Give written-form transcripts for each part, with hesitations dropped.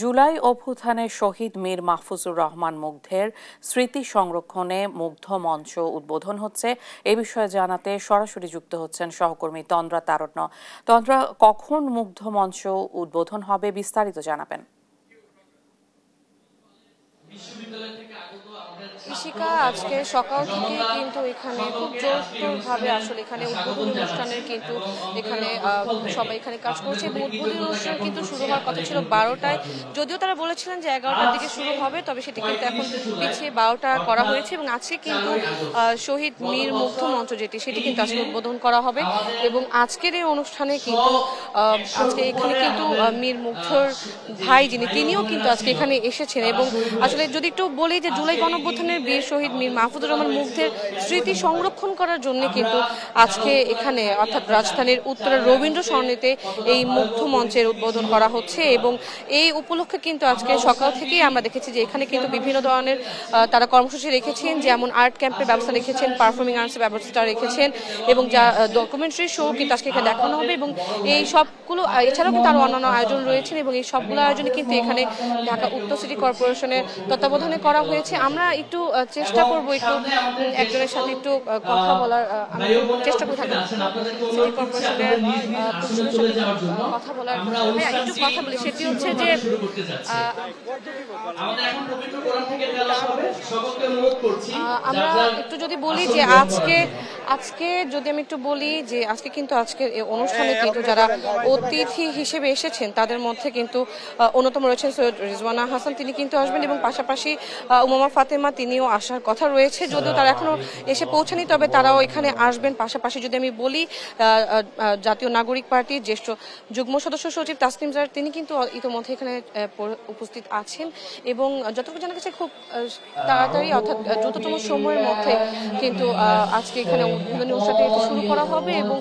জুলাই অভ্যুত্থানে শহীদ মীর মাহফুজুর রহমান মুগ্ধের স্মৃতি সংরক্ষণে মুগ্ধ মঞ্চ উদ্বোধন হচ্ছে। এ বিষয়ে জানাতে সরাসরি যুক্ত হচ্ছেন সহকর্মী তন্দ্রা তারণ্য। তন্দ্রা, কখন মুগ্ধ মঞ্চ উদ্বোধন হবে, বিস্তারিত জানাবেন। ইশিকা, আজকে সকাল থেকে কিন্তু এখানে খুব জোরদারভাবে আসলে এখানে উদ্বোধনী অনুষ্ঠানের কিন্তু এখানে সবাই এখানে কাজ করছে এবং উদ্বোধনী অনুষ্ঠান কিন্তু শুরু হওয়ার কথা ছিল 12টায়। যদিও তারা বলেছিলেন যে 11টার দিকে শুরু হবে, তবে সেটি কিন্তু এখন পিছিয়ে 12টা করা হয়েছে এবং আজকে কিন্তু শহীদ মীর মুগ্ধ মঞ্চ সেটি কিন্তু আজকে উদ্বোধন করা হবে। এবং আজকের এই অনুষ্ঠানে কিন্তু আজকে এখানে কিন্তু মীর মুগ্ধর ভাই তিনিও কিন্তু আজকে এখানে এসেছেন। এবং আসলে যদি একটু বলি যে জুলাই গণঅভ্যুত্থানের বীর শহীদ মীর মাহফুজুর রহমান মুগ্ধের স্মৃতি সংরক্ষণ করার জন্য কিন্তু আজকে এখানে অর্থাৎ রাজধানীর উত্তরের রবীন্দ্র সরণিতে এই মুগ্ধ মঞ্চের উদ্বোধন করা হচ্ছে। এবং এই উপলক্ষে কিন্তু আজকে সকাল থেকেই আমরা দেখেছি যে এখানে কিন্তু বিভিন্ন ধরনের তারা কর্মসূচি রেখেছেন, যেমন আর্ট ক্যাম্পের ব্যবস্থা রেখেছেন, পারফর্মিং আর্টসের ব্যবস্থা রেখেছেন এবং যা ডকুমেন্টারি শো কিন্তু আজকে এখানে দেখানো হবে। এবং এই সবগুলো এছাড়াও কিন্তু আরও অন্যান্য আয়োজন রয়েছেন এবং এই সবগুলো আয়োজনে কিন্তু এখানে ঢাকা উত্তর সিটি কর্পোরেশনের তত্ত্বাবধানে করা হয়েছে। আমরা একটু চেষ্টা করবো একটু একজনের সাথে একটু কথা বলার, আমি চেষ্টা করে থাকি সিটি কর্পোরেশনের কথা বলার। একটু কথা বলি, সেটি হচ্ছে যে আমরা একটু যদি বলি যে আজকে যদি আমি একটু বলি যে আজকে কিন্তু আজকের এই অনুষ্ঠানে কিন্তু যারা অতিথি হিসেবে এসেছেন তাদের মধ্যে কিন্তু অন্যতম রয়েছেন সৈয়দ রিজওয়ানা হাসান, তিনি কিন্তু আসবেন এবং পাশাপাশি উমামা ফাতেমা তিনিও আসার কথা রয়েছে, যদিও তারা এখনো এসে পৌঁছানি, তবে তারাও এখানে আসবেন। পাশাপাশি যদি আমি বলি জাতীয় নাগরিক পার্টির জ্যেষ্ঠ যুগ্ম সদস্য সচিব তাসনিম জাহার তিনি কিন্তু ইতিমধ্যে এখানে উপস্থিত আছেন এবং যতটুকু জানা গেছে খুব তাড়াতাড়ি অর্থাৎ দ্রুততম সময়ের মধ্যে কিন্তু আজকে এখানে উদ্বোধনী অনুষ্ঠানটি শুরু করা হবে। এবং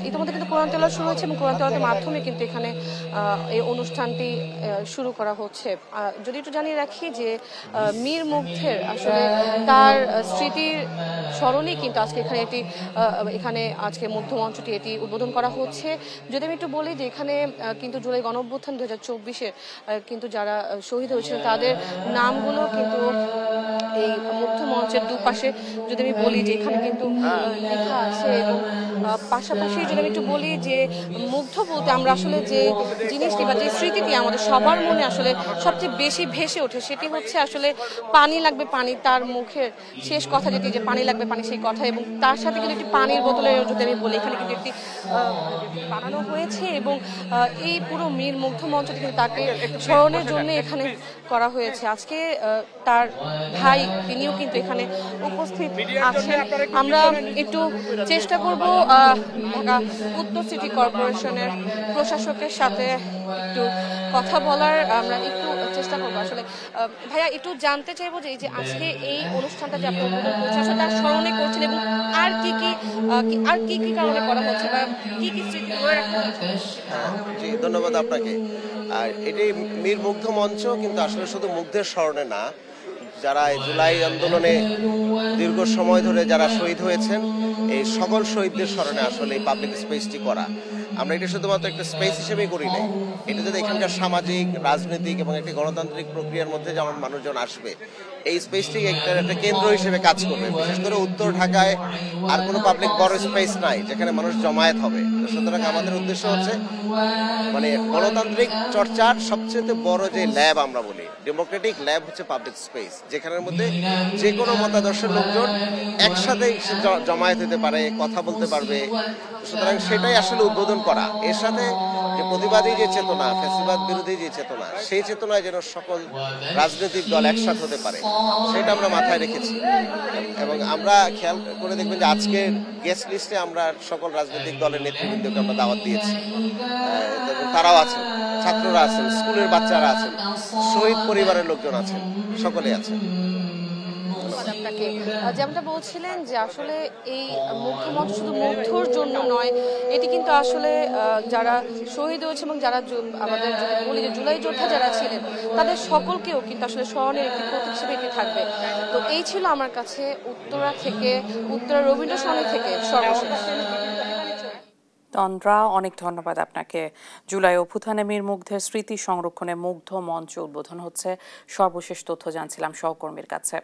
ইতিমধ্যে কিন্তু কোরআন তেলাওয়াত শুরু হয়েছে এবং কোরআন তেলাওয়াতের মাধ্যমে কিন্তু এখানে এই অনুষ্ঠানটি শুরু করা হচ্ছে। যদি একটু জানিয়ে রাখি যে মীর মুগ্ধের আসলে তার স্মৃতির স্মরণে কিন্তু আজকে এখানে আজকে মুগ্ধ মঞ্চটি এটি উদ্বোধন করা হচ্ছে। যদি আমি একটু বলি যে এখানে কিন্তু জুলাই গণঅভ্যুত্থান 2024-এ কিন্তু যারা শহীদ হয়েছিলেন তাদের নামগুলো কিন্তু এই মুগ্ধ মঞ্চের দুপাশে যদি আমি বলি যে এখানে কিন্তু লেখা আছে। এবং পাশাপাশি যদি আমি একটু বলি যে মুগ্ধ বলতে আমরা আসলে যে জিনিসটি বা যে স্মৃতিটি আমাদের সবার মনে আসলে সবচেয়ে বেশি ভেসে ওঠে সেটি হচ্ছে আসলে পানি লাগবে পানি, তার মুখের শেষ কথা যেটি যে পানি লাগবে পানি, সেই কথা। এবং তার সাথে কিন্তু একটি পানির বোতলের যদি আমি বলি এখানে কিন্তু একটি বানানো হয়েছে এবং এই পুরো মীর মুগ্ধ মঞ্চটি কিন্তু তাকে স্মরণের জন্য এখানে করা হয়েছে। আজকে তার ভাই তিনিও কিন্তু এখানে উপস্থিত আছেন। আমরা একটু চেষ্টা করব ঢাকা উত্তর সিটি কর্পোরেশনের প্রশাসকের সাথে একটু কথা বলার, আমরা একটু চেষ্টা করবো। আসলে ভাইয়া একটু জানতে চাইবো যে এই যে আজকে এই অনুষ্ঠানটা যে আপনি উদ্বোধন করছেন আসলে তার স্মরণে করছেন এবং আর কি কি কারণে করা হচ্ছে বা কি কি স্মৃতি ধরে রাখা হচ্ছে। জি, ধন্যবাদ আপনাকে। আর এটি মীর মুগ্ধ মঞ্চ কিন্তু আসলে শুধু মুগ্ধের স্মরণে না, যারা জুলাই আন্দোলনে দীর্ঘ সময় ধরে যারা শহীদ হয়েছেন এই সকল শহীদদের স্মরণে আসলে এই পাবলিক স্পেসটি করা। আমরা এটা শুধুমাত্র একটা স্পেস হিসেবেই করি নাই, এটা যদি এখানকার সামাজিক, রাজনৈতিক এবং একটি গণতান্ত্রিক প্রক্রিয়ার মধ্যে যেমন মানুষজন আসবে, এই স্পেসটি একটা কেন্দ্র হিসেবে কাজ করবে। বিশেষ করে উত্তর ঢাকায় আর কোনো পাবলিক বড় স্পেস নাই যেখানে মানুষ জমায়েত হবে। সুতরাং আমাদের উদ্দেশ্য হচ্ছে মানে গণতান্ত্রিক চর্চার সবচেয়ে বড় যে ল্যাব আমরা বলি, ডেমোক্রেটিক ল্যাব হচ্ছে পাবলিক স্পেস, যেখানের মধ্যে যে কোনো মতাদর্শের লোকজন একসাথে জমায়েত হতে পারে, কথা বলতে পারবে। সুতরাং সেটাই আসলে উদ্বোধন করা। এর সাথে যে প্রতিবাদী যে চেতনা, ফ্যাসিবাদ বিরোধী যে চেতনা, সেই চেতনায় যেন সকল রাজনৈতিক দল একসাথে হতে পারে সেটা আমরা মাথায় রেখেছি। এবং আমরা খেয়াল করে দেখবেন যে আজকের গেস্ট লিস্টে আমরা সকল রাজনৈতিক দলের নেতৃবৃন্দকে আমরা দাওয়াত দিয়েছি। তারাও আছেন, ছাত্ররা আছেন, স্কুলের বাচ্চারা আছেন, শহীদ পরিবারের লোকজন আছেন, সকলে আছেন। আপনাকে যেমনটা বলছিলেন যে আসলে এই মুগ্ধ মঞ্চ শুধু মুগ্ধর জন্য নয়, এটি কিন্তু আসলে যারা শহীদ হয়েছে এবং যারা আমাদের যদি বলি যে জুলাই যোদ্ধা যারা ছিলেন তাদের সকলকেও কিন্তু আসলে স্মরণের একটি প্রতীক হিসেবে এটি থাকবে। তো এই ছিল আমার কাছে উত্তরা রবীন্দ্র সরণি থেকে সর্বশেষ। তন্দ্রা, অনেক ধন্যবাদ আপনাকে। জুলাই অভ্যুত্থানে মীর মুগ্ধের স্মৃতি সংরক্ষণে মুগ্ধ মঞ্চ উদ্বোধন হচ্ছে, সর্বশেষ তথ্য জানছিলাম সহকর্মীর কাছে।